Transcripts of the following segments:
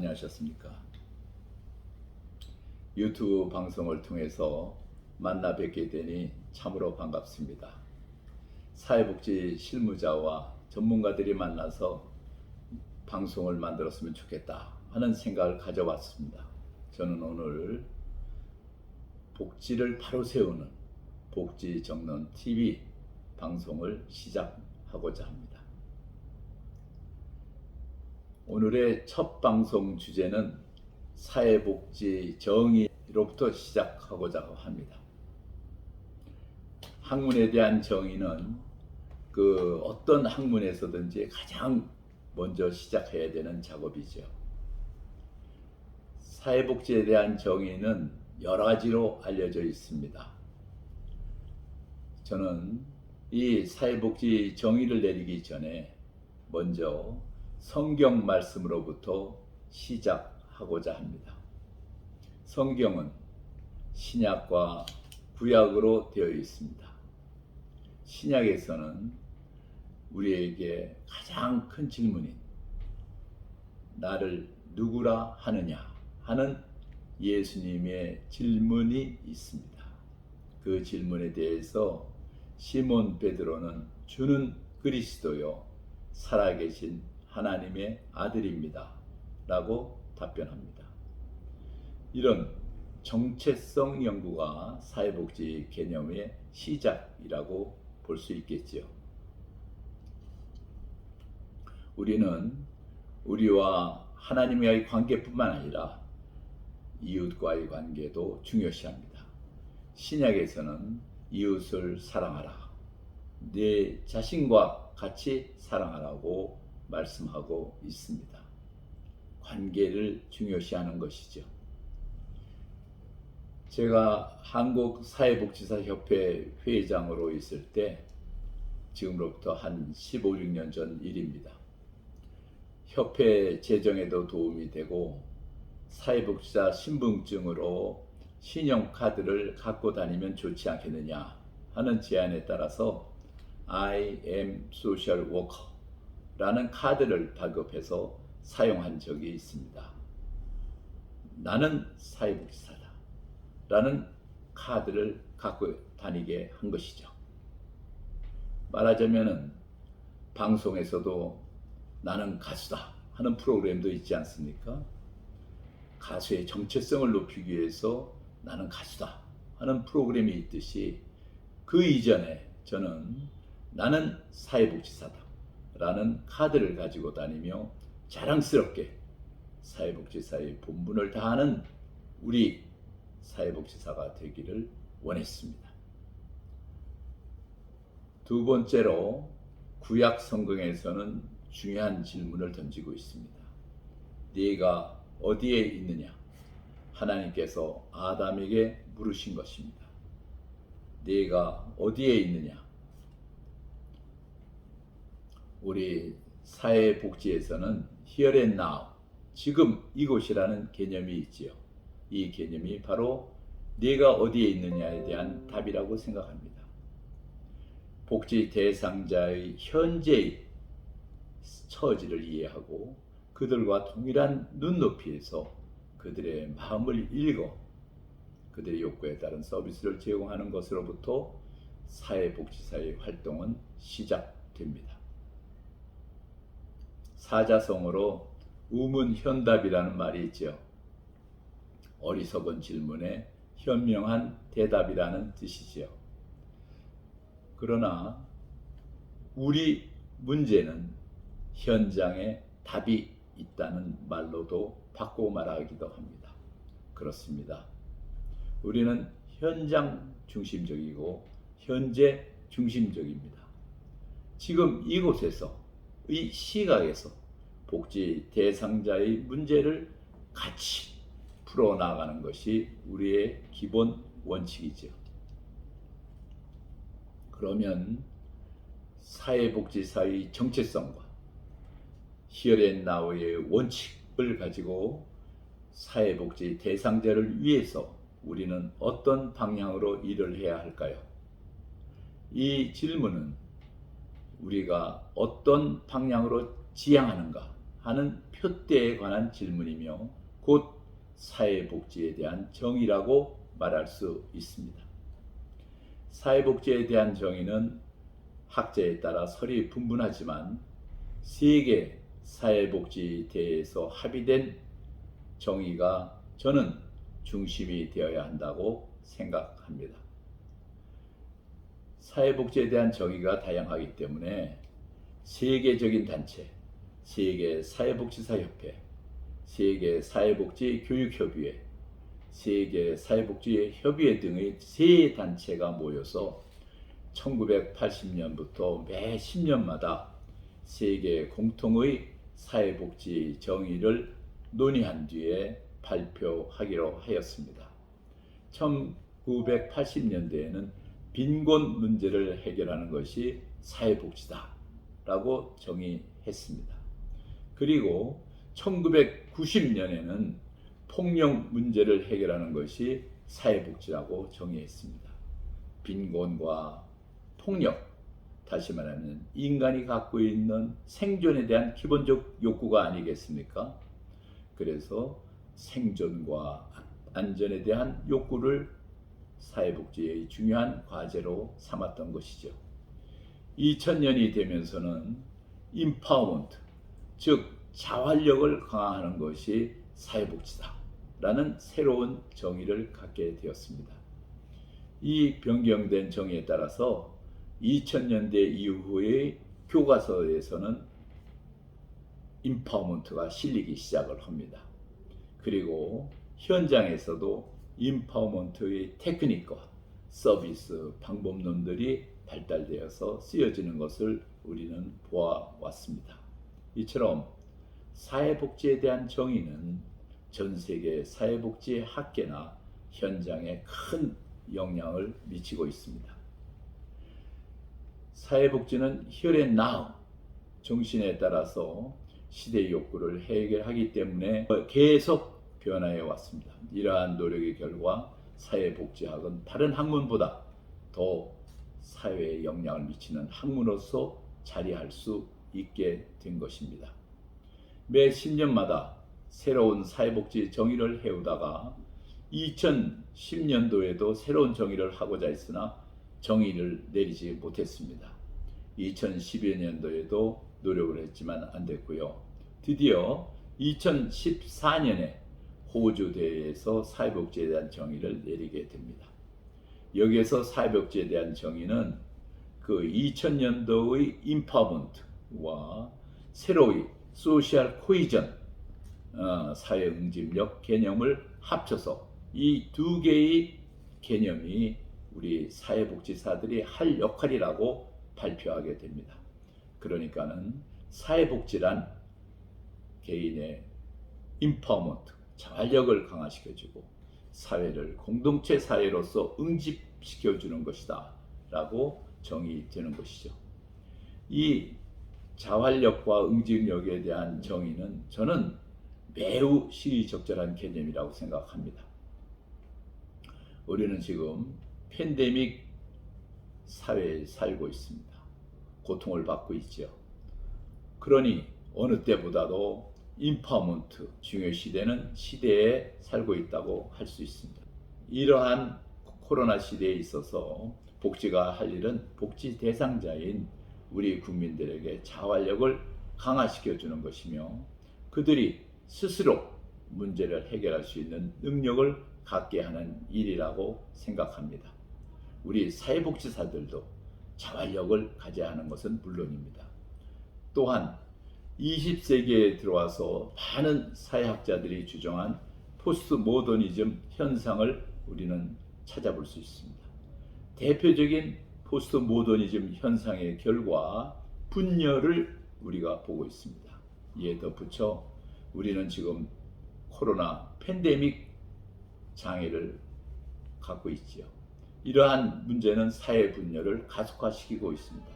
안녕하셨습니까? 유튜브 방송을 통해서 만나 뵙게 되니 참으로 반갑습니다. 사회복지 실무자와 전문가들이 만나서 방송을 만들었으면 좋겠다 하는 생각을 가져왔습니다. 저는 오늘 복지를 바로 세우는 복지정론 TV 방송을 시작하고자 합니다. 오늘의 첫 방송 주제는 사회복지 정의로부터 시작하고자 합니다. 학문에 대한 정의는 어떤 학문에서든지 가장 먼저 시작해야 되는 작업이죠. 사회복지에 대한 정의는 여러 가지로 알려져 있습니다. 저는 이 사회복지 정의를 내리기 전에 먼저 성경 말씀으로부터 시작하고자 합니다. 성경은 신약과 구약으로 되어 있습니다. 신약에서는 우리에게 가장 큰 질문인 나를 누구라 하느냐 하는 예수님의 질문이 있습니다. 그 질문에 대해서 시몬 베드로는 주는 그리스도요 살아계신 하나님의 아들입니다 라고 답변합니다. 이런 정체성 연구가 사회복지 개념의 시작이라고 볼 수 있겠지요. 우리는 우리와 하나님과의 관계뿐만 아니라 이웃과의 관계도 중요시합니다. 신약에서는 이웃을 사랑하라, 내 자신과 같이 사랑하라고 말씀하고 있습니다. 관계를 중요시하는 것이죠. 제가 한국사회복지사협회 회장으로 있을 때 지금으로부터 한 15, 16년 전 일입니다. 협회 재정에도 도움이 되고 사회복지사 신분증으로 신용카드를 갖고 다니면 좋지 않겠느냐 하는 제안에 따라서 I am social worker 라는 카드를 발급해서 사용한 적이 있습니다. 나는 사회복지사다 라는 카드를 갖고 다니게 한 것이죠. 말하자면은 방송에서도 나는 가수다 하는 프로그램도 있지 않습니까? 가수의 정체성을 높이기 위해서 나는 가수다 하는 프로그램이 있듯이 그 이전에 저는 나는 사회복지사다 라는 카드를 가지고 다니며 자랑스럽게 사회복지사의 본분을 다하는 우리 사회복지사가 되기를 원했습니다. 두 번째로 구약 성경에서는 중요한 질문을 던지고 있습니다. 네가 어디에 있느냐? 하나님께서 아담에게 물으신 것입니다. 네가 어디에 있느냐? 우리 사회복지에서는 here and now, 지금 이곳이라는 개념이 있지요. 이 개념이 바로 네가 어디에 있느냐에 대한 답이라고 생각합니다. 복지 대상자의 현재의 처지를 이해하고 그들과 동일한 눈높이에서 그들의 마음을 읽어 그들의 욕구에 따른 서비스를 제공하는 것으로부터 사회복지사의 활동은 시작됩니다. 사자성어로 우문현답이라는 말이 있죠. 어리석은 질문에 현명한 대답이라는 뜻이지요. 그러나 우리 문제는 현장에 답이 있다는 말로도 바꾸고 말하기도 합니다. 그렇습니다. 우리는 현장 중심적이고 현재 중심적입니다. 지금 이곳에서 이 시각에서 복지 대상자의 문제를 같이 풀어나가는 것이 우리의 기본 원칙이죠. 그러면 사회복지사의 정체성과 Here and Now의 원칙을 가지고 사회복지 대상자를 위해서 우리는 어떤 방향으로 일을 해야 할까요? 이 질문은 우리가 어떤 방향으로 지향하는가 하는 표대에 관한 질문이며 곧 사회복지에 대한 정의라고 말할 수 있습니다. 사회복지에 대한 정의는 학자에 따라 설이 분분하지만 세계 사회복지대회에서 합의된 정의가 저는 중심이 되어야 한다고 생각합니다. 사회복지에 대한 정의가 다양하기 때문에 세계적인 단체, 세계 사회복지사협회, 세계 사회복지 교육협의회, 세계 사회복지 협의회 등의 세 단체가 모여서 1980년부터 매 10년마다 세계 공통의 사회복지 정의를 논의한 뒤에 발표하기로 하였습니다. 1980년대에는 빈곤 문제를 해결하는 것이 사회복지다라고 정의했습니다. 그리고 1990년에는 폭력 문제를 해결하는 것이 사회복지라고 정의했습니다. 빈곤과 폭력, 다시 말하면 인간이 갖고 있는 생존에 대한 기본적 욕구가 아니겠습니까? 그래서 생존과 안전에 대한 욕구를 사회복지의 중요한 과제로 삼았던 것이죠. 2000년이 되면서는 임파워먼트, 즉 자활력을 강화하는 것이 사회복지다라는 새로운 정의를 갖게 되었습니다. 이 변경된 정의에 따라서 2000년대 이후의 교과서에서는 임파워먼트가 실리기 시작을 합니다. 그리고 현장에서도 임파워먼트의 테크닉과 서비스 방법론들이 발달되어서 쓰여지는 것을 우리는 보아왔습니다. 이처럼 사회복지에 대한 정의는 전 세계 사회복지 학계나 현장에 큰 영향을 미치고 있습니다. 사회복지는 here and now 정신에 따라서 시대의 욕구를 해결하기 때문에 계속 변화해 왔습니다. 이러한 노력의 결과 사회복지학은 다른 학문보다 더 사회에 영향을 미치는 학문으로서 자리할 수 있게 된 것입니다. 매 10년마다 새로운 사회복지 정의를 해오다가 2010년도에도 새로운 정의를 하고자 했으나 정의를 내리지 못했습니다. 2012 년도에도 노력을 했지만 안 됐고요. 드디어 2014년에 호주 대회에서 사회복지에 대한 정의를 내리게 됩니다. 여기에서 사회복지에 대한 정의는 그 2000년도의 임파워먼트와 새로이 소셜 코이전 사회 응집력 개념을 합쳐서 이 두 개의 개념이 우리 사회복지사들이 할 역할이라고 발표하게 됩니다. 그러니까는 사회복지란 개인의 임파워먼트, 자활력을 강화시켜주고 사회를 공동체 사회로서 응집시켜주는 것이다 라고 정의되는 것이죠. 이 자활력과 응집력에 대한 정의는 저는 매우 시의적절한 개념이라고 생각합니다. 우리는 지금 팬데믹 사회에 살고 있습니다. 고통을 받고 있죠. 그러니 어느 때보다도 임파워먼트 중요 시대는 시대에 살고 있다고 할 수 있습니다. 이러한 코로나 시대에 있어서 복지가 할 일은 복지 대상자인 우리 국민들에게 자활력을 강화시켜주는 것이며 그들이 스스로 문제를 해결할 수 있는 능력을 갖게 하는 일이라고 생각합니다. 우리 사회복지사들도 자활력을 가져야 하는 것은 물론입니다. 또한 20세기에 들어와서 많은 사회학자들이 주장한 포스트 모더니즘 현상을 우리는 찾아볼 수 있습니다. 대표적인 포스트 모더니즘 현상의 결과 분열을 우리가 보고 있습니다. 이에 덧붙여 우리는 지금 코로나 팬데믹 장애를 갖고 있지요. 이러한 문제는 사회 분열을 가속화시키고 있습니다.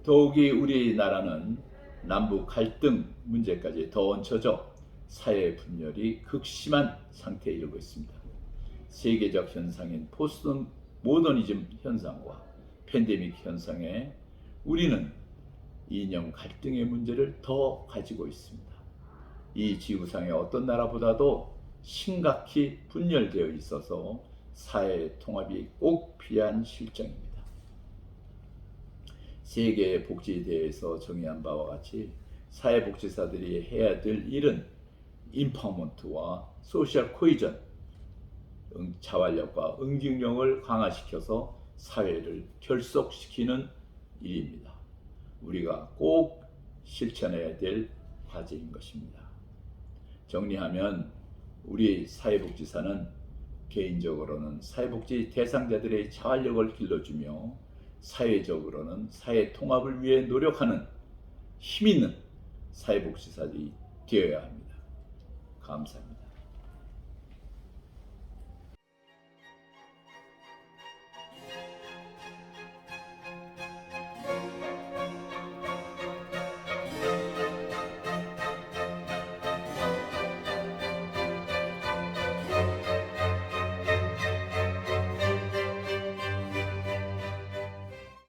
더욱이 우리나라는 남북 갈등 문제까지 더 얹혀져 사회 분열이 극심한 상태에 이르고 있습니다. 세계적 현상인 포스트 모더니즘 현상과 팬데믹 현상에 우리는 이념 갈등의 문제를 더 가지고 있습니다. 이 지구상의 어떤 나라보다도 심각히 분열되어 있어서 사회 통합이 꼭 필요한 실정입니다. 세계 복지대회에서 정의한 바와 같이 사회복지사들이 해야 될 일은 인파먼트와 소셜 코이전, 자활력과 응징력을 강화시켜서 사회를 결속시키는 일입니다. 우리가 꼭 실천해야 될 과제인 것입니다. 정리하면 우리 사회복지사는 개인적으로는 사회복지 대상자들의 자활력을 길러주며 사회적으로는 사회 통합을 위해 노력하는 힘있는 사회복지사들이 되어야 합니다. 감사합니다.